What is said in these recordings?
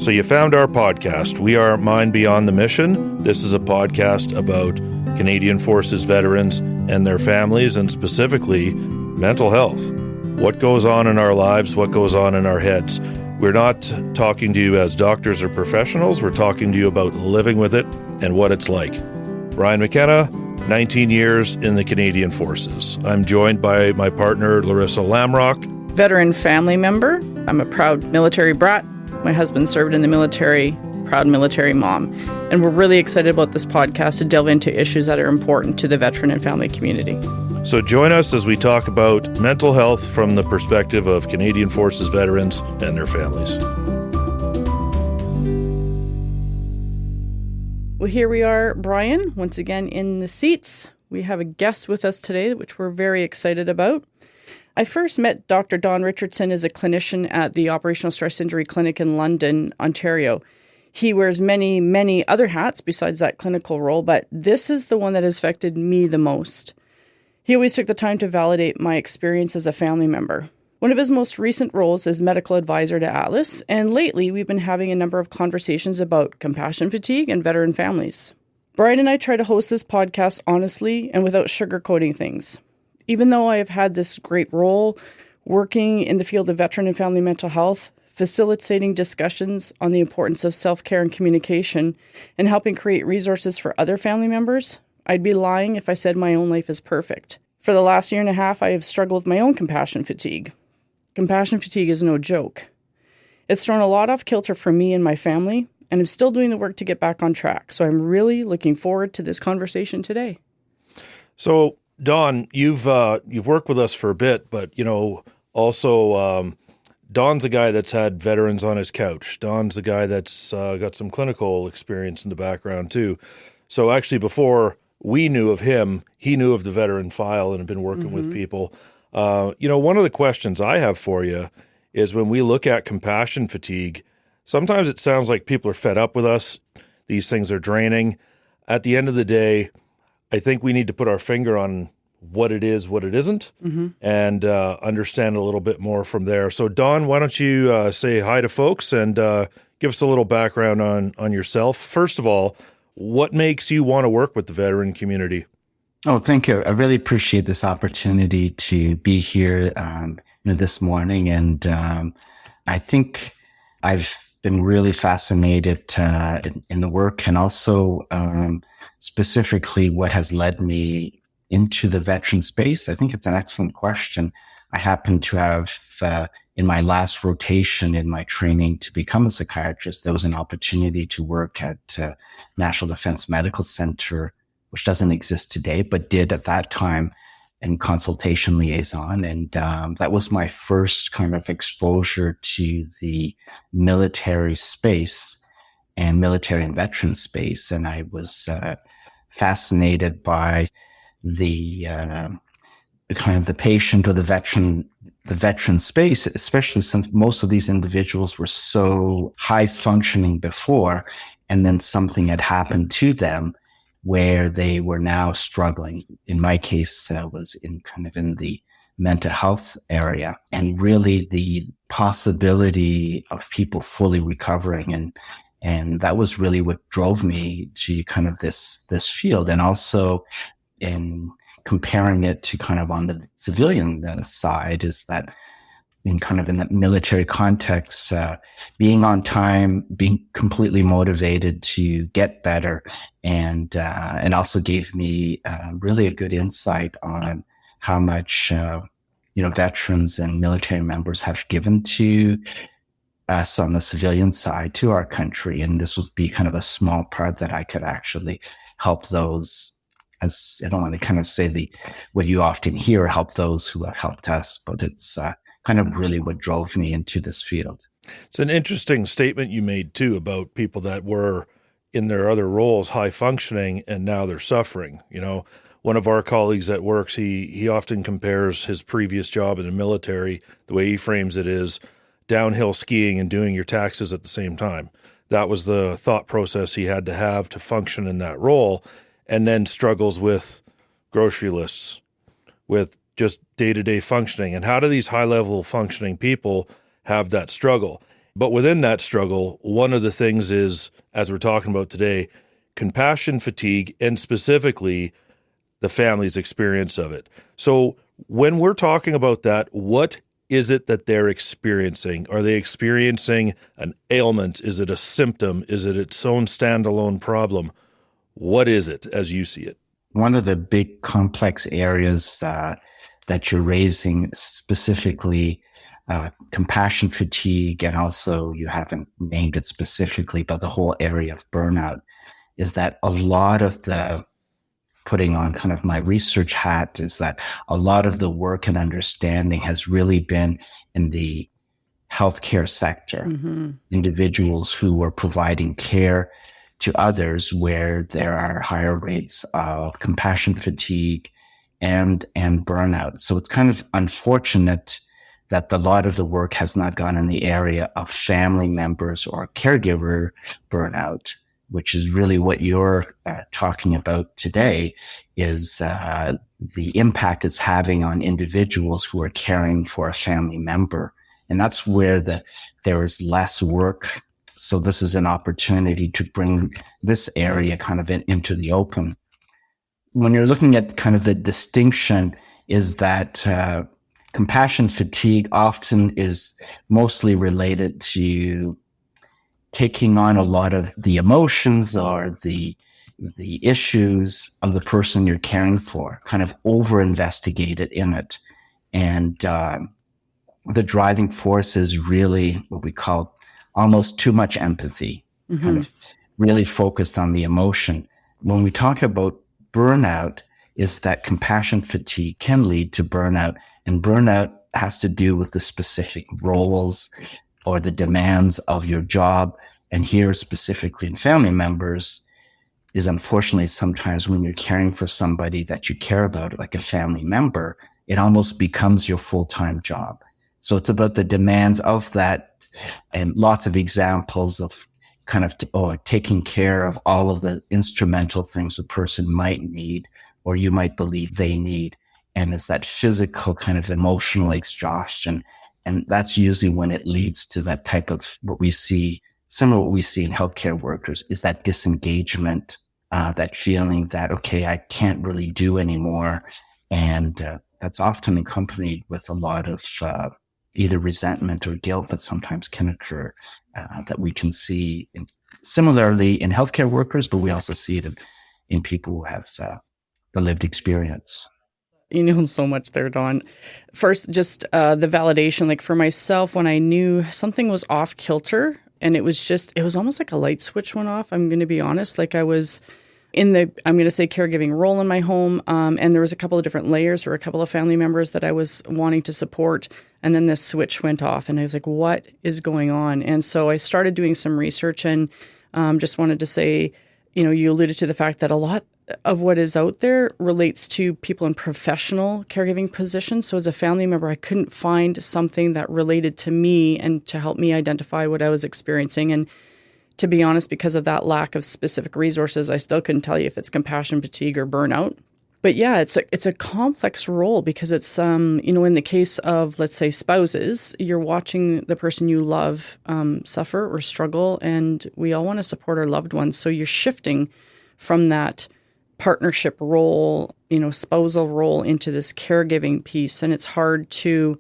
So you found our podcast. We are Mind Beyond the Mission. This is a podcast about Canadian Forces veterans and their families, and specifically mental health. What goes on in our lives, what goes on in our heads. We're not talking to you as doctors or professionals. We're talking to you about living with it and what it's like. Brian McKenna, 19 years in the Canadian Forces. I'm joined by my partner, Laryssa Lamrock. Veteran family member. I'm a proud military brat. My husband served in the military, proud military mom. And we're really excited about this podcast to delve into issues that are important to the veteran and family community. So join us as we talk about mental health from the perspective of Canadian Forces veterans and their families. Well, here we are, Brian, once again in the seats. We have a guest with us today, which we're very excited about. I first met Dr. Don Richardson as a clinician at the Operational Stress Injury Clinic in London, Ontario. He wears many, many other hats besides that clinical role, but this is the one that has affected me the most. He always took the time to validate my experience as a family member. One of his most recent roles is medical advisor to Atlas, and lately we've been having a number of conversations about compassion fatigue and veteran families. Brian and I try to host this podcast honestly and without sugarcoating things. Even though I have had this great role working in the field of veteran and family mental health, facilitating discussions on the importance of self-care and communication, and helping create resources for other family members, I'd be lying if I said my own life is perfect. For the last year and a half, I have struggled with my own compassion fatigue. Compassion fatigue is no joke. It's thrown a lot off kilter for me and my family, and I'm still doing the work to get back on track. So I'm really looking forward to this conversation today. So, Don, you've worked with us for a bit, but also Don's a guy that's had veterans on his couch. Don's a guy that's got some clinical experience in the background too. So actually, before we knew of him, he knew of the veteran file and had been working with people. One of the questions I have for you is when we look at compassion fatigue, sometimes it sounds like people are fed up with us. These things are draining. At the end of the day, I think we need to put our finger on what it is, what it isn't, and understand a little bit more from there. So, Don, why don't you say hi to folks and give us a little background on yourself. First of all, what makes you want to work with the veteran community? Oh, thank you. I really appreciate this opportunity to be here this morning. And I think I've been really fascinated in the work, and also specifically what has led me into the veteran space. I think it's an excellent question. I happen to have, in my last rotation in my training to become a psychiatrist, there was an opportunity to work at National Defense Medical Center, which doesn't exist today, but did at that time, in consultation liaison. And that was my first kind of exposure to the military space and military and veteran space. And I was fascinated by the kind of the patient or the veteran space, especially since most of these individuals were so high functioning before, and then something had happened to them where they were now struggling. In my case, was in the mental health area, and really the possibility of people fully recovering. And that was really what drove me to kind of this field. And also in comparing it to kind of on the civilian side, is that in that military context, being on time, being completely motivated to get better, and also gave me really a good insight on how much veterans and military members have given to us on the civilian side, to our country. And this would be kind of a small part that I could actually help those, as I don't want to kind of say what you often hear, help those who have helped us, but it's kind of really what drove me into this field. It's an interesting statement you made too about people that were in their other roles high functioning and now they're suffering. One of our colleagues that works, he often compares his previous job in the military, the way he frames it is downhill skiing and doing your taxes at the same time. That was the thought process he had to have to function in that role, and then struggles with grocery lists, with just day-to-day functioning. And how do these high-level functioning people have that struggle? But within that struggle, one of the things is, as we're talking about today, compassion fatigue, and specifically the family's experience of it. So when we're talking about that, what is it that they're experiencing? Are they experiencing an ailment? Is it a symptom? Is it its own standalone problem? What is it as you see it? One of the big complex areas that you're raising, specifically compassion fatigue, and also you haven't named it specifically, but the whole area of burnout, is that a lot of the, putting on kind of my research hat, is that a lot of the work and understanding has really been in the healthcare sector, individuals who are providing care to others, where there are higher rates of compassion fatigue and burnout. So it's kind of unfortunate that a lot of the work has not gone in the area of family members or caregiver burnout, which is really what you're talking about today, is the impact it's having on individuals who are caring for a family member. And that's where there is less work. So this is an opportunity to bring this area kind of into the open. When you're looking at kind of the distinction, is that compassion fatigue often is mostly related to taking on a lot of the emotions or the issues of the person you're caring for, kind of over-investigated in it. And the driving force is really what we call almost too much empathy, kind of really focused on the emotion. When we talk about burnout, is that compassion fatigue can lead to burnout, and burnout has to do with the specific roles or the demands of your job. And here specifically in family members is, unfortunately, sometimes when you're caring for somebody that you care about, like a family member, it almost becomes your full-time job. So it's about the demands of that, and lots of examples of kind of taking care of all of the instrumental things a person might need or you might believe they need. And it's that physical kind of emotional exhaustion. And that's usually when it leads to that type of what we see, similar to what we see in healthcare workers, is that disengagement, that feeling that, okay, I can't really do anymore. And that's often accompanied with a lot of either resentment or guilt that sometimes can occur, that we can see similarly in healthcare workers, but we also see it in people who have the lived experience. You know so much there, Don. First, just the validation, like for myself, when I knew something was off kilter, and it was almost like a light switch went off. I'm going to be honest. Like I was in the, I'm going to say, caregiving role in my home. And there was a couple of different layers or a couple of family members that I was wanting to support. And then this switch went off and I was like, what is going on? And so I started doing some research and just wanted to say, you alluded to the fact that a lot of what is out there relates to people in professional caregiving positions. So as a family member, I couldn't find something that related to me and to help me identify what I was experiencing. And to be honest, because of that lack of specific resources, I still couldn't tell you if it's compassion fatigue or burnout. But yeah, it's a complex role because it's, in the case of, let's say, spouses, you're watching the person you love suffer or struggle, and we all want to support our loved ones. So you're shifting from that partnership role, spousal role into this caregiving piece. And it's hard to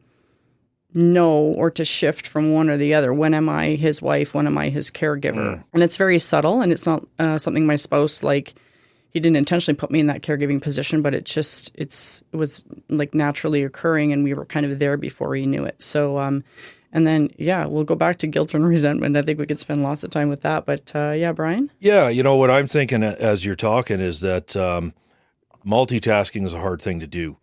know or to shift from one or the other. When am I his wife? When am I his caregiver? And it's very subtle, and it's not something my spouse, he didn't intentionally put me in that caregiving position, but it was like naturally occurring, and we were kind of there before he knew it. So, and then, we'll go back to guilt and resentment. I think we could spend lots of time with that. But Brian? Yeah, what I'm thinking as you're talking is that multitasking is a hard thing to do.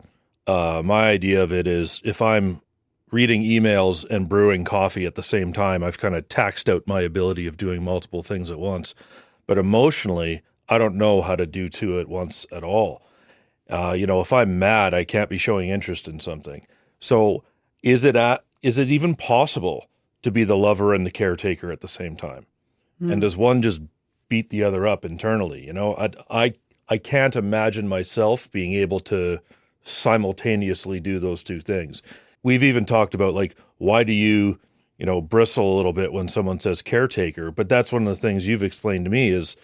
My idea of it is if I'm reading emails and brewing coffee at the same time, I've kind of taxed out my ability of doing multiple things at once. But emotionally, I don't know how to do two at once at all. If I'm mad, I can't be showing interest in something. So is it even possible to be the lover and the caretaker at the same time? And does one just beat the other up internally? I can't imagine myself being able to simultaneously do those two things. We've even talked about why do you, bristle a little bit when someone says caretaker, but that's one of the things you've explained to me is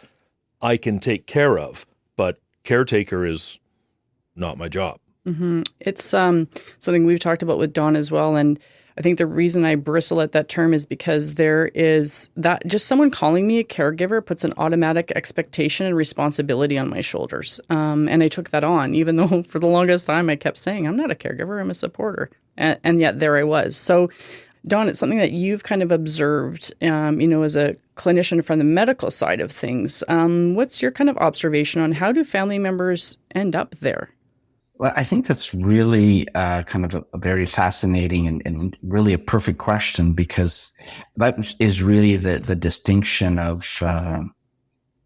I can take care of, but caretaker is not my job. Mm-hmm. It's something we've talked about with Don as well. And I think the reason I bristle at that term is because there is that just someone calling me a caregiver puts an automatic expectation and responsibility on my shoulders. And I took that on, even though for the longest time I kept saying, I'm not a caregiver, I'm a supporter. And yet there I was. So Don, it's something that you've kind of observed, as a clinician from the medical side of things. What's your kind of observation on how do family members end up there? Well, I think that's really kind of a very fascinating and really a perfect question, because that is really the distinction of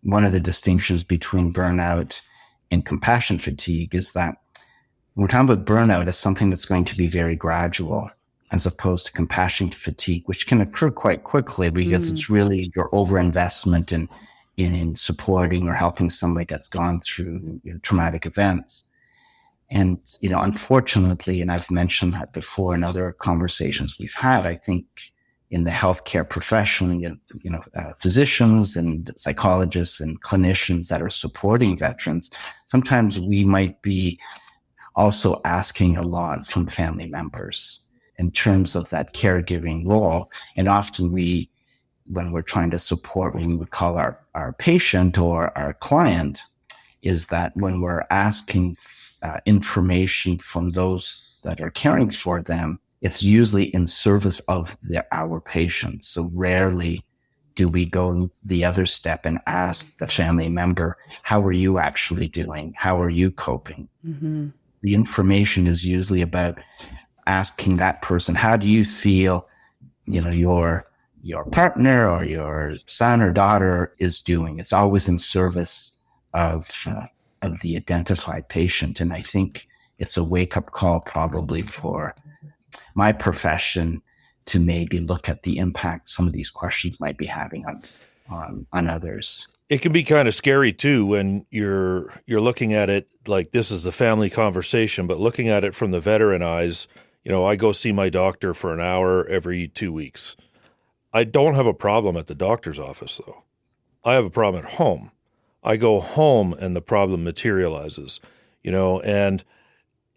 one of the distinctions between burnout and compassion fatigue is that when we're talking about burnout as something that's going to be very gradual, as opposed to compassion fatigue, which can occur quite quickly because it's really your overinvestment in supporting or helping somebody that's gone through traumatic events. And, unfortunately, and I've mentioned that before in other conversations we've had, I think in the healthcare profession, physicians and psychologists and clinicians that are supporting veterans, sometimes we might be also asking a lot from family members in terms of that caregiving role. And often when we're trying to support what we would call our patient or our client, is that when we're asking information from those that are caring for them, it's usually in service of our patient. So rarely do we go the other step and ask the family member, how are you actually doing? How are you coping? Mm-hmm. The information is usually about asking that person, how do you feel, your partner or your son or daughter is doing? It's always in service of the identified patient. And I think it's a wake-up call probably for my profession to maybe look at the impact some of these questions might be having on others. It can be kind of scary too when you're looking at it like this is the family conversation, but looking at it from the veteran eyes, I go see my doctor for an hour every 2 weeks. I don't have a problem at the doctor's office though. I have a problem at home. I go home and the problem materializes, and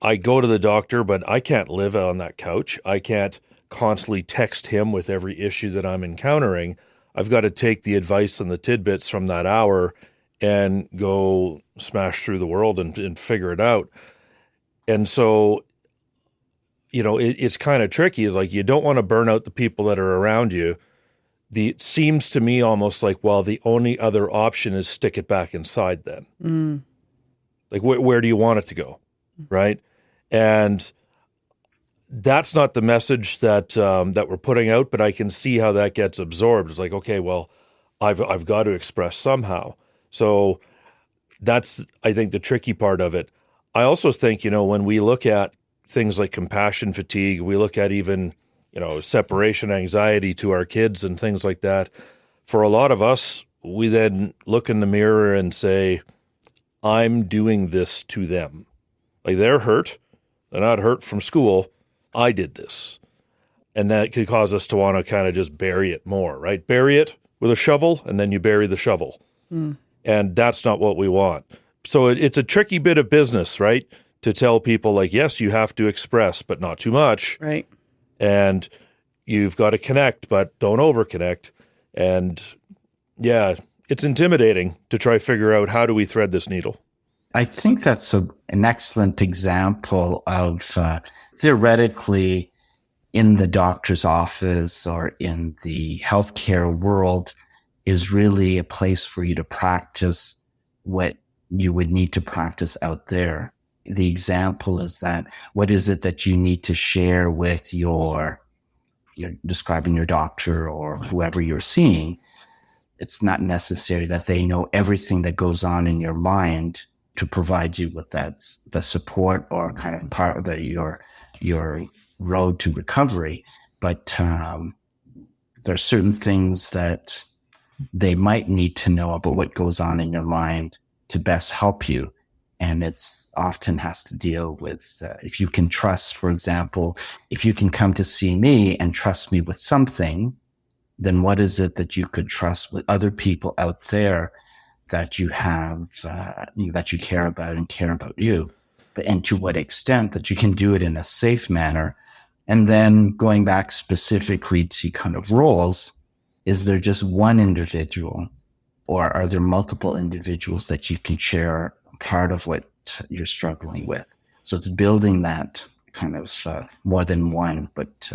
I go to the doctor, but I can't live on that couch. I can't constantly text him with every issue that I'm encountering. I've got to take the advice and the tidbits from that hour and go smash through the world and figure it out. And so, it's kind of tricky. It's like you don't want to burn out the people that are around you. It seems to me almost like, well, the only other option is stick it back inside then. Mm. Like, where do you want it to go, right? And that's not the message that we're putting out, but I can see how that gets absorbed. It's like, okay, well, I've got to express somehow. So that's, I think, the tricky part of it. I also think, when we look at things like compassion fatigue, we look at even separation anxiety to our kids and things like that. For a lot of us, we then look in the mirror and say, I'm doing this to them. Like they're hurt. They're not hurt from school. I did this. And that could cause us to want to kind of just bury it more, right? Bury it with a shovel and then you bury the shovel. Mm. And that's not what we want. So it's a tricky bit of business, right? To tell people like, yes, you have to express, but not too much. Right. And you've got to connect, but don't overconnect. And yeah, it's intimidating to try to figure out how do we thread this needle. I think that's an excellent example of theoretically in the doctor's office or in the healthcare world is really a place for you to practice what you would need to practice out there. The example is that what is it that you need to share with you're describing your doctor or whoever you're seeing. It's not necessary that they know everything that goes on in your mind to provide you with the support or kind of part of your road to recovery. But there are certain things that they might need to know about what goes on in your mind to best help you And it's often has to deal with if you can trust, for example, if you can come to see me and trust me with something, then what is it that you could trust with other people out there that you have, that you care about and care about you? And to what extent that you can do it in a safe manner. And then going back specifically to kind of roles, is there just one individual, or are there multiple individuals that you can share part of what you're struggling with? So it's building that kind of more than one. But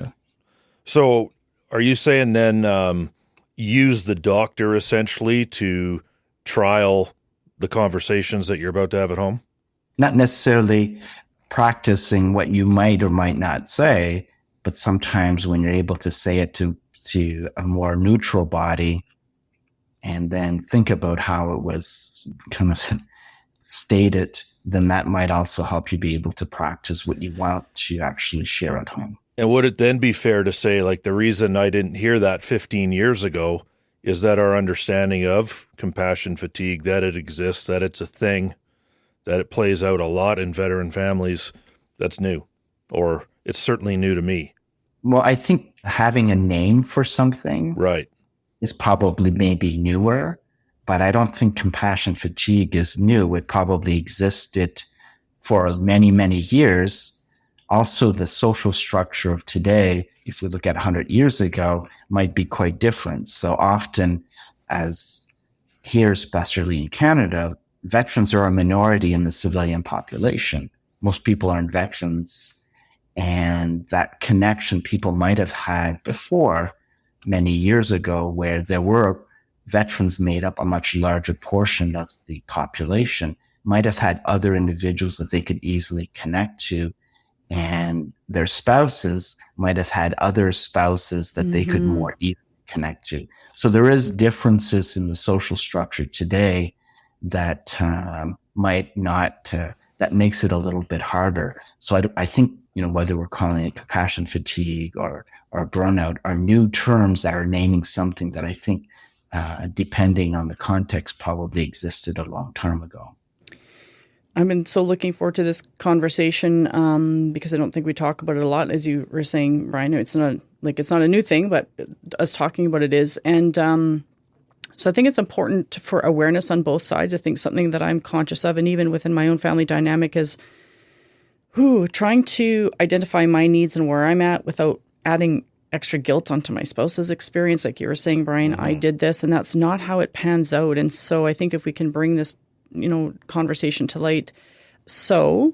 so are you saying then use the doctor essentially to trial the conversations that you're about to have at home? Not necessarily practicing what you might or might not say, but sometimes when you're able to say it to a more neutral body, and then think about how it was kind of stated, then that might also help you be able to practice what you want to actually share at home. And would it then be fair to say, like, the reason I didn't hear that 15 years ago is that our understanding of compassion fatigue, that it exists, that it's a thing, that it plays out a lot in veteran families, that's new, or it's certainly new to me. Well, I think having a name for something right is probably maybe newer, but I don't think compassion fatigue is new. It probably existed for many, many years. Also, the social structure of today, if we look at 100 years ago, might be quite different. So often, as here, especially in Canada, veterans are a minority in the civilian population. Most people aren't veterans. And that connection people might have had before many years ago, where there were veterans made up a much larger portion of the population, might have had other individuals that they could easily connect to. And their spouses might have had other spouses that they could more easily connect to. So there is differences in the social structure today that might not, that makes it a little bit harder. So I think, whether we're calling it compassion fatigue or burnout are new terms that are naming something that I think, depending on the context, probably existed a long time ago. I've been so looking forward to this conversation because I don't think we talk about it a lot, as you were saying, Brian. It's not a new thing, but us talking about it is. And so I think it's important for awareness on both sides. I think something that I'm conscious of, and even within my own family dynamic, is trying to identify my needs and where I'm at without adding extra guilt onto my spouse's experience. Like you were saying, Brian, I did this, and that's not how it pans out. And so I think if we can bring this conversation to light. So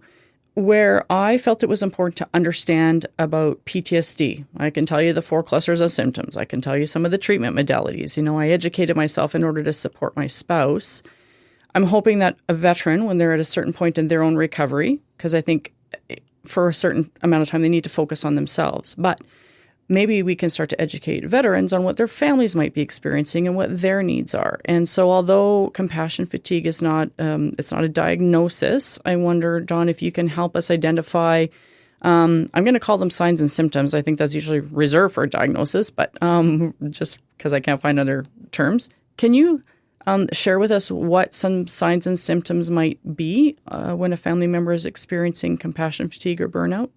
where I felt it was important to understand about PTSD, I can tell you the 4 clusters of symptoms. I can tell you some of the treatment modalities. I educated myself in order to support my spouse. I'm hoping that a veteran, when they're at a certain point in their own recovery, because I think for a certain amount of time they need to focus on themselves, but maybe we can start to educate veterans on what their families might be experiencing and what their needs are. And so although compassion fatigue is not, it's not a diagnosis, I wonder, Don, if you can help us identify, I'm going to call them signs and symptoms. I think that's usually reserved for a diagnosis, but just because I can't find other terms. Can you share with us what some signs and symptoms might be when a family member is experiencing compassion fatigue or burnout?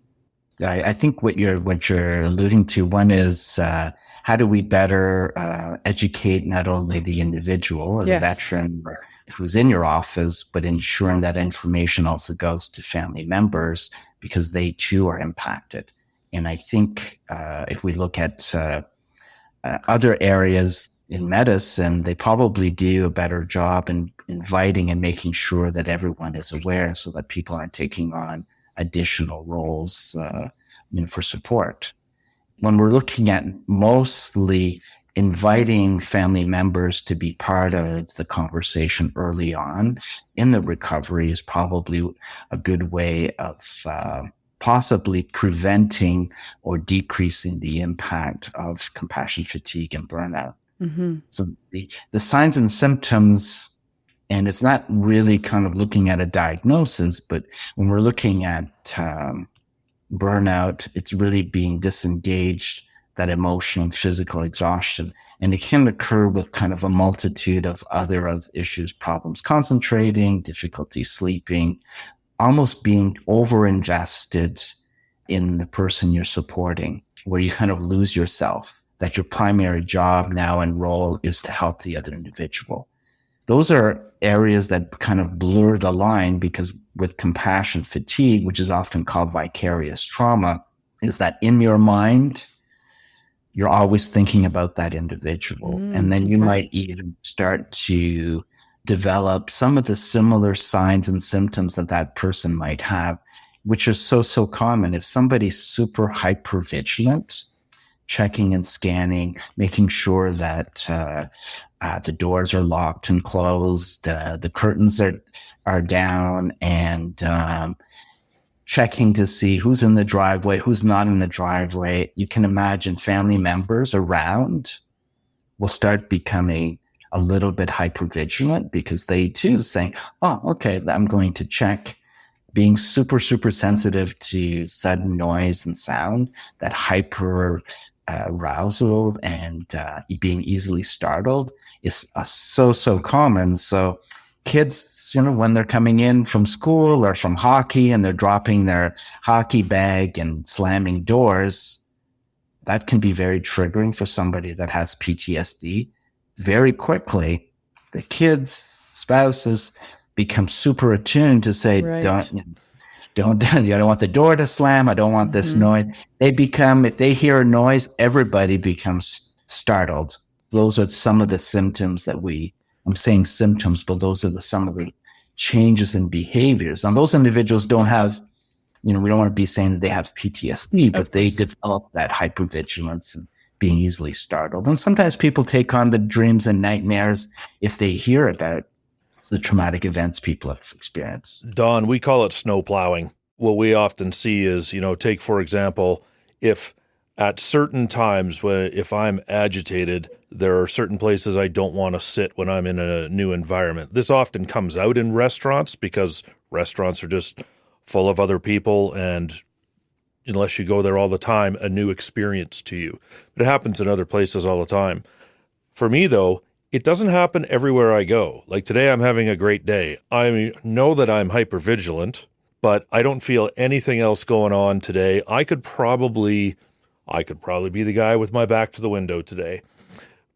I think what you're alluding to, one is how do we better educate not only the individual or the veteran or who's in your office, but ensuring that information also goes to family members because they too are impacted. And I think if we look at other areas in medicine, they probably do a better job in inviting and making sure that everyone is aware so that people aren't taking on additional roles for support. When we're looking at mostly inviting family members to be part of the conversation early on in the recovery is probably a good way of possibly preventing or decreasing the impact of compassion fatigue and burnout. Mm-hmm. So the signs and symptoms, and it's not really kind of looking at a diagnosis, but when we're looking at burnout, it's really being disengaged, that emotional and physical exhaustion. And it can occur with kind of a multitude of other issues, problems concentrating, difficulty sleeping, almost being over-invested in the person you're supporting, where you kind of lose yourself, that your primary job now and role is to help the other individual. Those are areas that kind of blur the line, because with compassion fatigue, which is often called vicarious trauma, is that in your mind, you're always thinking about that individual. And then you might even start to develop some of the similar signs and symptoms that that person might have, which are so common. If somebody's super hypervigilant, checking and scanning, making sure that the doors are locked and closed, the curtains are down, and checking to see who's in the driveway, who's not in the driveway. You can imagine family members around will start becoming a little bit hypervigilant, because they too saying, oh, okay, I'm going to check. Being super sensitive to sudden noise and sound, that hyper arousal and being easily startled is so common. So kids, when they're coming in from school or from hockey and they're dropping their hockey bag and slamming doors, that can be very triggering for somebody that has PTSD. Very quickly, the kids, spouses become super attuned to say, Right. don't, I don't want the door to slam. I don't want this noise. They become, if they hear a noise, everybody becomes startled. Those are some of the symptoms that I'm saying symptoms, but those are some of the changes in behaviors. And those individuals don't have, we don't want to be saying that they have PTSD, but they develop that hypervigilance and being easily startled. And sometimes people take on the dreams and nightmares if they hear about the traumatic events people have experienced. Don, we call it snow plowing. What we often see is, take, for example, if at certain times if I'm agitated, there are certain places I don't want to sit when I'm in a new environment. This often comes out in restaurants, because restaurants are just full of other people, and unless you go there all the time, a new experience to you. But it happens in other places all the time. For me, though, it doesn't happen everywhere I go. Like today, I'm having a great day. I know that I'm hypervigilant, but I don't feel anything else going on today. I could probably be the guy with my back to the window today.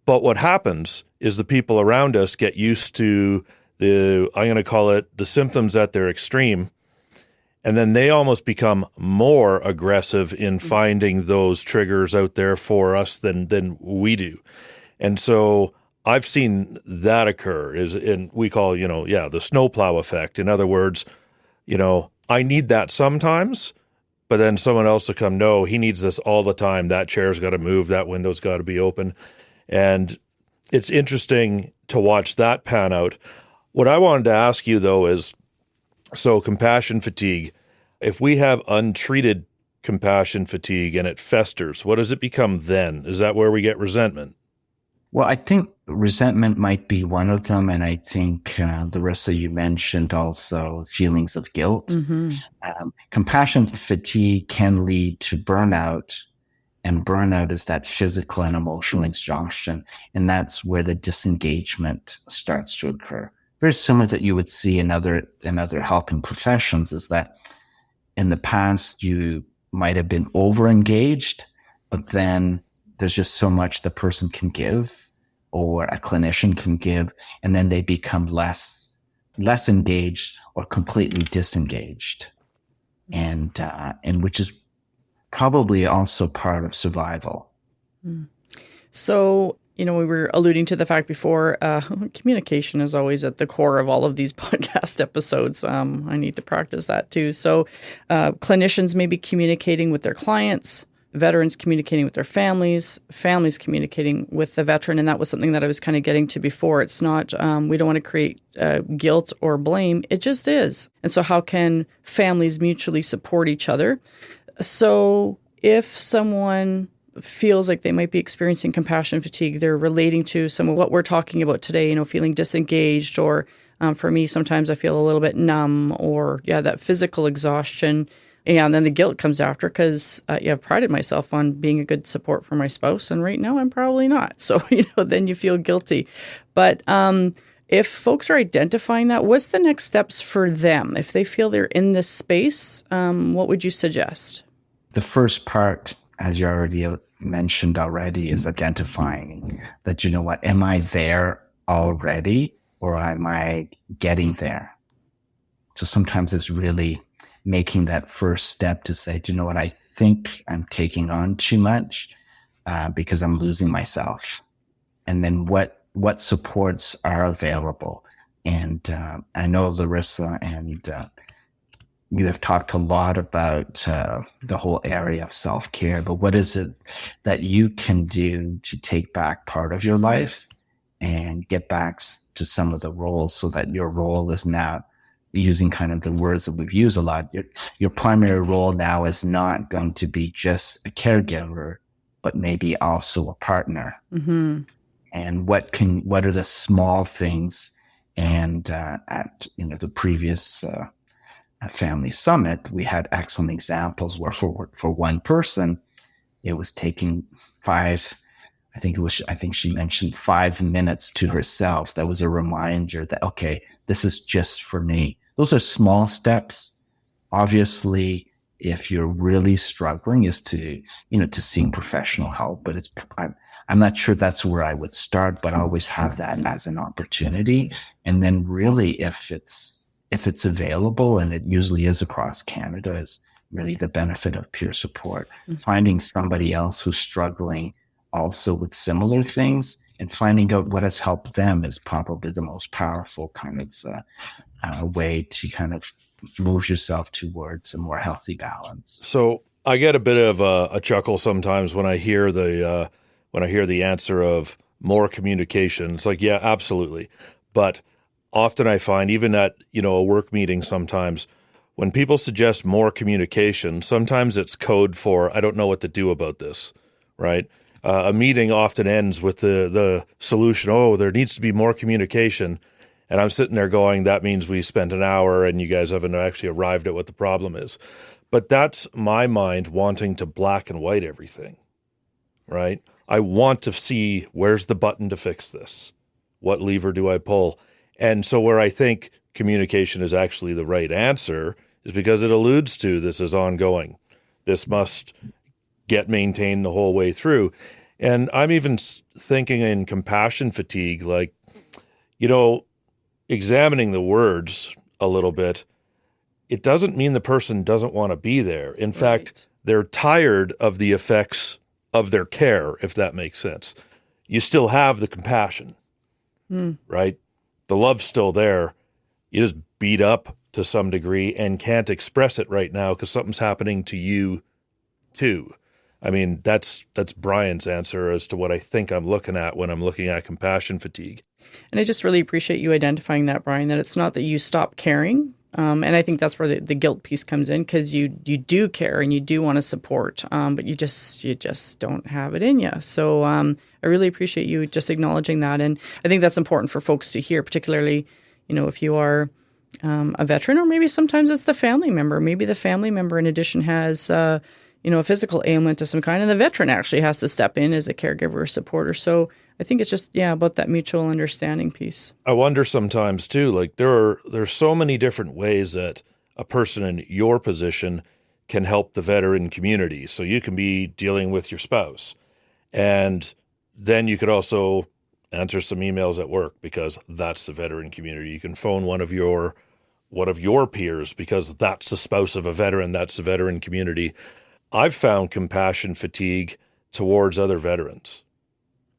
But what happens is the people around us get used to I'm going to call it the symptoms at their extreme. And then they almost become more aggressive in finding those triggers out there for us than we do. And so I've seen that occur, we call, the snowplow effect. In other words, I need that sometimes, but then someone else will come, no, he needs this all the time. That chair's got to move. That window's got to be open. And it's interesting to watch that pan out. What I wanted to ask you, though, is, so compassion fatigue, if we have untreated compassion fatigue and it festers, what does it become then? Is that where we get resentment? Well, I think resentment might be one of them. And I think, Laryssa, you mentioned also feelings of guilt. Compassion fatigue can lead to burnout. And burnout is that physical and emotional exhaustion. And that's where the disengagement starts to occur. Very similar that you would see in other helping professions, is that in the past you might have been over-engaged, but then there's just so much the person can give or a clinician can give, and then they become less engaged or completely disengaged. And which is probably also part of survival. So, we were alluding to the fact before, communication is always at the core of all of these podcast episodes. I need to practice that too. So clinicians may be communicating with their clients, veterans communicating with their families communicating with the veteran. And that was something that I was kind of getting to before. It's not, we don't want to create guilt or blame. It just is. And so how can families mutually support each other? So if someone feels like they might be experiencing compassion fatigue, they're relating to some of what we're talking about today, feeling disengaged, or for me, sometimes I feel a little bit numb, or that physical exhaustion. And then the guilt comes after because I've prided myself on being a good support for my spouse. And right now I'm probably not. So, then you feel guilty. But if folks are identifying that, what's the next steps for them? If they feel they're in this space, what would you suggest? The first part, as you already mentioned already, is identifying that, am I there already or am I getting there? So sometimes it's really making that first step to say, I think I'm taking on too much because I'm losing myself. And then what supports are available. And I know Laryssa and you have talked a lot about the whole area of self-care, but what is it that you can do to take back part of your life and get back to some of the roles so that your role is now, using kind of the words that we've used a lot, your primary role now is not going to be just a caregiver, but maybe also a partner. Mm-hmm. And what are the small things? And at the previous family summit, we had excellent examples where for one person, it was taking I think she mentioned 5 minutes to herself. That was a reminder that, okay, this is just for me. Those are small steps. Obviously, if you're really struggling, is to seek professional help. But I'm not sure that's where I would start, but I always have that as an opportunity. And then really, if it's available, and it usually is across Canada, is really the benefit of peer support. Mm-hmm. Finding somebody else who's struggling also with similar things and finding out what has helped them is probably the most powerful kind of way to kind of move yourself towards a more healthy balance. So I get a bit of a chuckle sometimes when I hear the answer of more communication. It's like, yeah, absolutely. But often I find, even at a work meeting, sometimes when people suggest more communication, sometimes it's code for I don't know what to do about this, right? A meeting often ends with the solution, oh, there needs to be more communication. And I'm sitting there going, that means we spent an hour and you guys haven't actually arrived at what the problem is. But that's my mind wanting to black and white everything, right? I want to see where's the button to fix this? What lever do I pull? And so where I think communication is actually the right answer is because it alludes to this is ongoing. This must get maintained the whole way through. And I'm even thinking in compassion fatigue, like, examining the words a little bit, it doesn't mean the person doesn't want to be there. In fact, they're tired of the effects of their care, if that makes sense. You still have the compassion, right? The love's still there. You just beat up to some degree and can't express it right now because something's happening to you too. I mean, that's Brian's answer as to what I think I'm looking at when I'm looking at compassion fatigue. And I just really appreciate you identifying that, Brian, that it's not that you stop caring. And I think that's where the guilt piece comes in, because you do care and you do want to support, but you just don't have it in you. So I really appreciate you just acknowledging that. And I think that's important for folks to hear, particularly, if you are a veteran, or maybe sometimes it's the family member. Maybe the family member in addition has a physical ailment of some kind, and the veteran actually has to step in as a caregiver or supporter. So I think it's just, about that mutual understanding piece. I wonder sometimes too, like there's so many different ways that a person in your position can help the veteran community. So you can be dealing with your spouse, and then you could also answer some emails at work because that's the veteran community. You can phone one of your peers because that's the spouse of a veteran. That's the veteran community. I've found compassion fatigue towards other veterans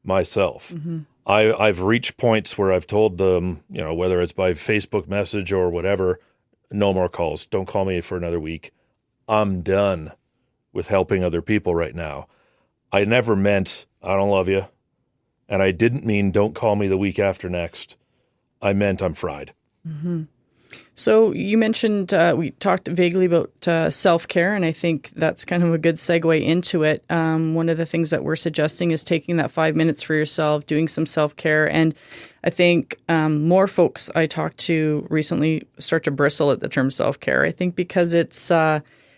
myself. Mm-hmm. I've reached points where I've told them, whether it's by Facebook message or whatever, no more calls. Don't call me for another week. I'm done with helping other people right now. I never meant I don't love you. And I didn't mean don't call me the week after next. I meant I'm fried. Mm-hmm. So you mentioned, we talked vaguely about self-care, and I think that's kind of a good segue into it. One of the things that we're suggesting is taking that 5 minutes for yourself, doing some self-care. And I think more folks I talked to recently start to bristle at the term self-care. I think because it's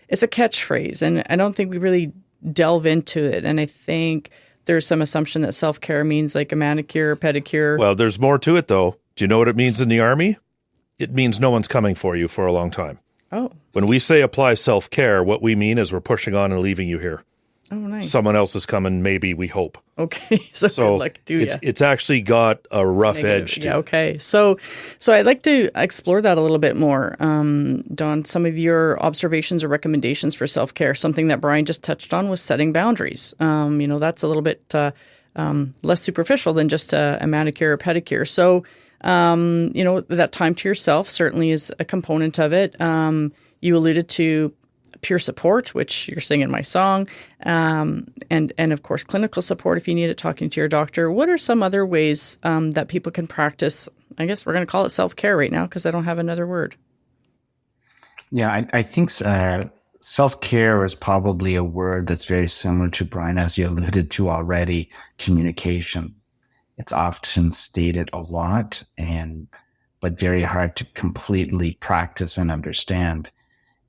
it's a catchphrase, and I don't think we really delve into it. And I think there's some assumption that self-care means like a manicure, pedicure. Well, there's more to it, though. Do you know what it means in the Army? It means no one's coming for you for a long time. Oh. When we say apply self-care, what we mean is we're pushing on and leaving you here. Oh, nice. Someone else is coming, maybe, we hope. Okay, so good luck to you. It's actually got a rough edge to it. Yeah, okay. So I'd like to explore that a little bit more. Don, some of your observations or recommendations for self-care, something that Brian just touched on was setting boundaries. That's a little bit less superficial than just a manicure or pedicure. So, that time to yourself certainly is a component of it. You alluded to peer support, which you're singing my song, and of course, clinical support if you need it, talking to your doctor. What are some other ways that people can practice? I guess we're going to call it self-care right now because I don't have another word. Yeah, I think self-care is probably a word that's very similar to, Brian, as you alluded to already, communication. It's often stated a lot, but very hard to completely practice and understand.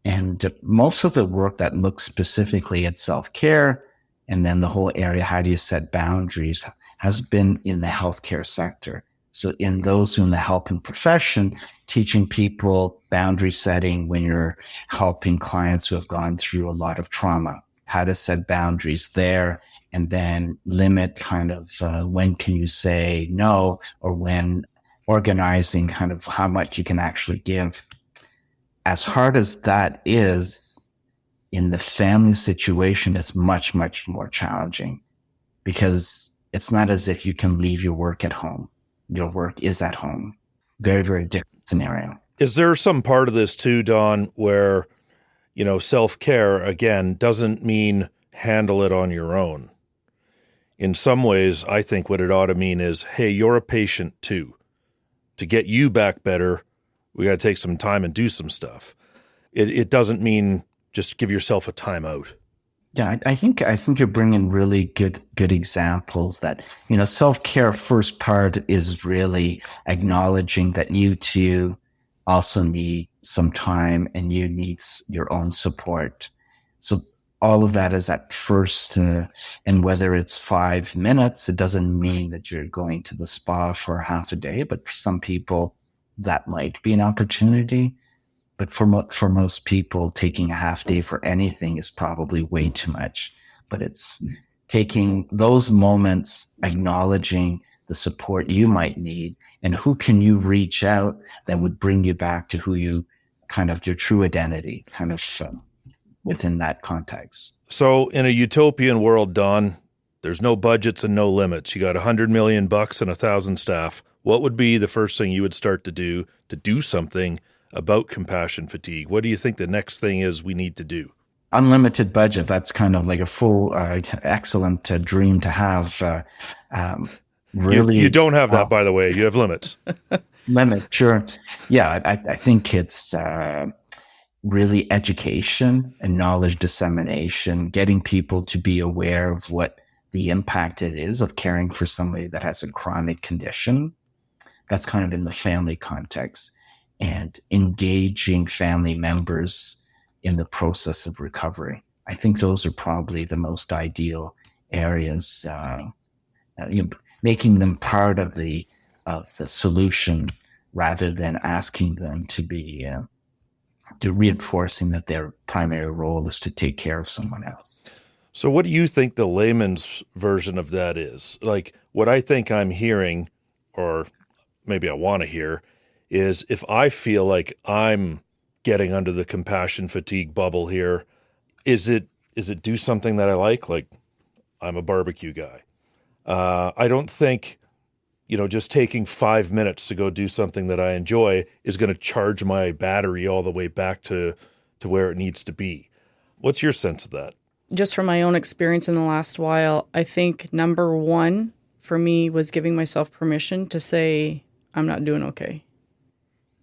And most of the work that looks specifically at self-care and then the whole area, how do you set boundaries, has been in the healthcare sector. So in those in the helping profession, teaching people boundary setting when you're helping clients who have gone through a lot of trauma, how to set boundaries there, and then limit kind of when can you say no, or when organizing kind of how much you can actually give. As hard as that is, in the family situation, it's much, much more challenging because it's not as if you can leave your work at home. Your work is at home. Very, very different scenario. Is there some part of this too, Don, where, self-care, again, doesn't mean handle it on your own? In some ways, I think what it ought to mean is, hey, you're a patient too. To get you back better, we got to take some time and do some stuff. It doesn't mean just give yourself a timeout. Yeah, I think you're bringing really good examples that, self-care first part is really acknowledging that you too also need some time and you need your own support. So all of that is at first, and whether it's 5 minutes, it doesn't mean that you're going to the spa for half a day, but for some people, that might be an opportunity. But for most people, taking a half day for anything is probably way too much. But it's taking those moments, acknowledging the support you might need, and who can you reach out that would bring you back to who you kind of your true identity, kind of within that context. So in a utopian world, Don, there's no budgets and no limits. You got $100 million and 1,000 staff. What would be the first thing you would start to do something about compassion fatigue? What do you think the next thing is we need to do? Unlimited budget. That's kind of like a full, excellent dream to have. Really, you don't have that, by the way. You have limits. Limit, sure. Yeah, I think it's really education and knowledge dissemination, getting people to be aware of what the impact it is of caring for somebody that has a chronic condition. That's kind of in the family context, and engaging family members in the process of recovery. I think those are probably the most ideal areas, making them part of the solution rather than asking them to be reinforcing that their primary role is to take care of someone else. So what do you think the layman's version of that is? Like, what I think I'm hearing, or maybe I want to hear, is if I feel like I'm getting under the compassion fatigue bubble here, is it do something that I like? Like, I'm a barbecue guy. I don't think, just taking 5 minutes to go do something that I enjoy is going to charge my battery all the way back to where it needs to be. What's your sense of that? Just from my own experience in the last while, I think number one for me was giving myself permission to say, I'm not doing okay.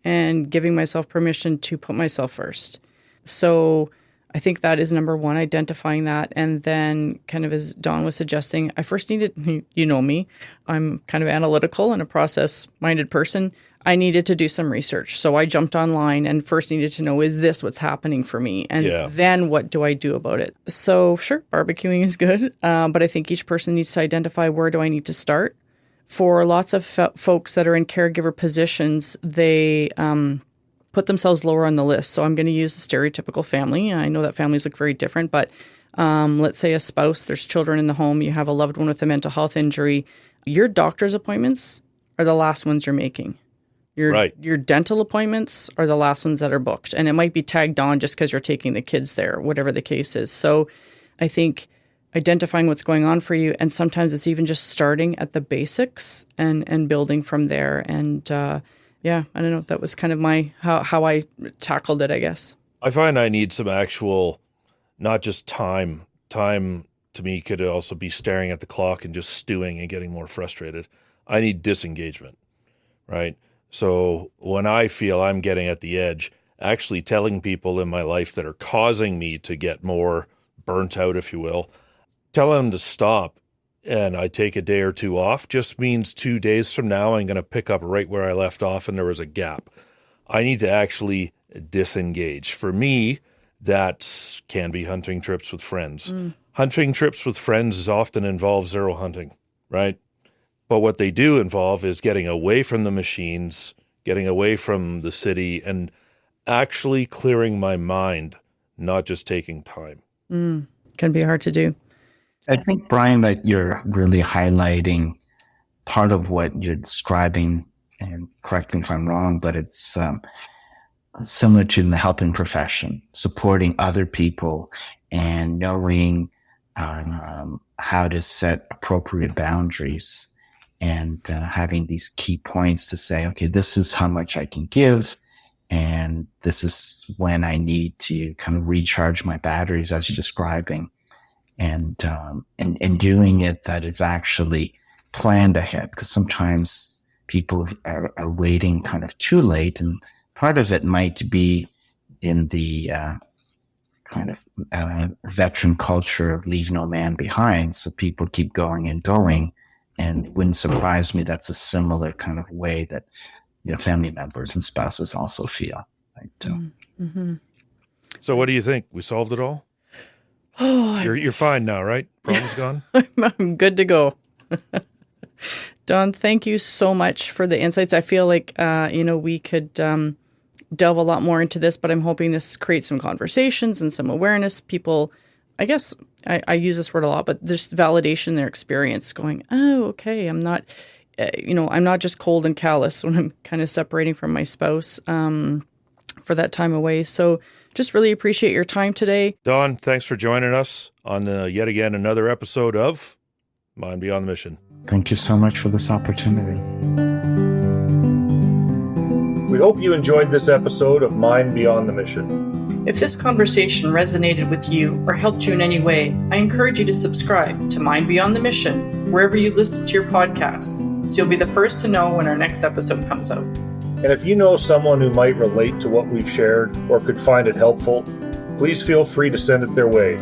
And giving myself permission to put myself first. So I think that is number one, identifying that. And then kind of as Don was suggesting, I first needed, you know me, I'm kind of analytical and a process-minded person. I needed to do some research. So I jumped online and first needed to know, is this what's happening for me? And then what do I do about it? So sure, barbecuing is good. But I think each person needs to identify, where do I need to start? For lots of folks that are in caregiver positions, they put themselves lower on the list. So I'm going to use the stereotypical family. I know that families look very different, but let's say a spouse, there's children in the home, you have a loved one with a mental health injury. Your doctor's appointments are the last ones you're making. Your dental appointments are the last ones that are booked. And it might be tagged on just because you're taking the kids there, whatever the case is. So I think identifying what's going on for you, and sometimes it's even just starting at the basics and building from there. And I don't know, that was kind of how I tackled it, I guess. I find I need some actual, not just time. Time to me could also be staring at the clock and just stewing and getting more frustrated. I need disengagement, right? So when I feel I'm getting at the edge, actually telling people in my life that are causing me to get more burnt out, if you will, telling them to stop, and I take a day or two off, just means 2 days from now I'm going to pick up right where I left off and there was a gap. I need to actually disengage. For me, that can be hunting trips with friends. Hunting trips with friends often involve zero hunting, right? But what they do involve is getting away from the machines, getting away from the city, and actually clearing my mind, not just taking time. Can be hard to do. I think, Brian, that you're really highlighting part of what you're describing, and correct me if I'm wrong, but it's similar to the helping profession, supporting other people and knowing how to set appropriate boundaries, and having these key points to say, okay, this is how much I can give, and this is when I need to kind of recharge my batteries, as you're describing, and doing it that is actually planned ahead, because sometimes people are waiting kind of too late, and part of it might be in the kind of veteran culture of leave no man behind, so people keep going and going. And it wouldn't surprise me that's a similar kind of way that family members and spouses also feel. Right? So what do you think? We solved it all? Oh, you're fine now, right? Problem's gone? I'm good to go. Don, thank you so much for the insights. I feel like, we could delve a lot more into this, but I'm hoping this creates some conversations and some awareness. People, I guess I use this word a lot, but just validation their experience, going, oh, okay, I'm not, I'm not just cold and callous when I'm kind of separating from my spouse for that time away. So just really appreciate your time today. Don, thanks for joining us on yet again another episode of Mind Beyond the Mission. Thank you so much for this opportunity. We hope you enjoyed this episode of Mind Beyond the Mission. If this conversation resonated with you or helped you in any way, I encourage you to subscribe to Mind Beyond the Mission wherever you listen to your podcasts, so you'll be the first to know when our next episode comes out. And if you know someone who might relate to what we've shared or could find it helpful, please feel free to send it their way.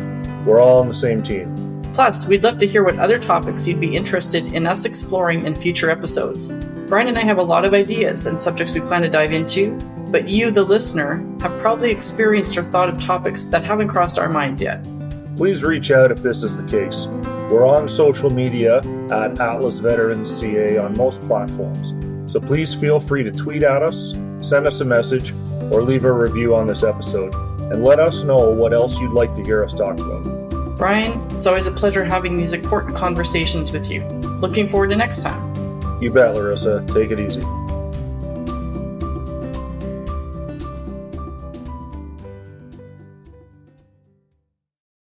We're all on the same team. Plus, we'd love to hear what other topics you'd be interested in us exploring in future episodes. Brian and I have a lot of ideas and subjects we plan to dive into, but you, the listener, have probably experienced or thought of topics that haven't crossed our minds yet. Please reach out if this is the case. We're on social media at Atlas Veterans CA on most platforms, so please feel free to tweet at us, send us a message, or leave a review on this episode, and let us know what else you'd like to hear us talk about. Brian, it's always a pleasure having these important conversations with you. Looking forward to next time. You bet, Laryssa. Take it easy.